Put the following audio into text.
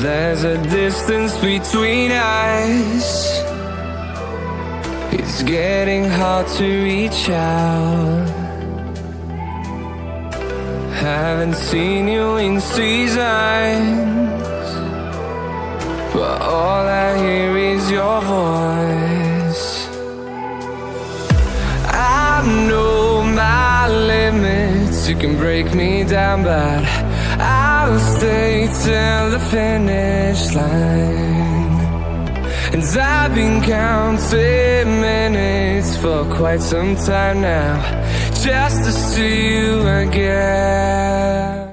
There's a distance between us. It's getting hard to reach out. Haven't seen you in seasons, but all I hear is your voice. I know my limits, you can break me down, but I'll stay till the finish line. And I've been counting minutes for quite some time now, just to see you again.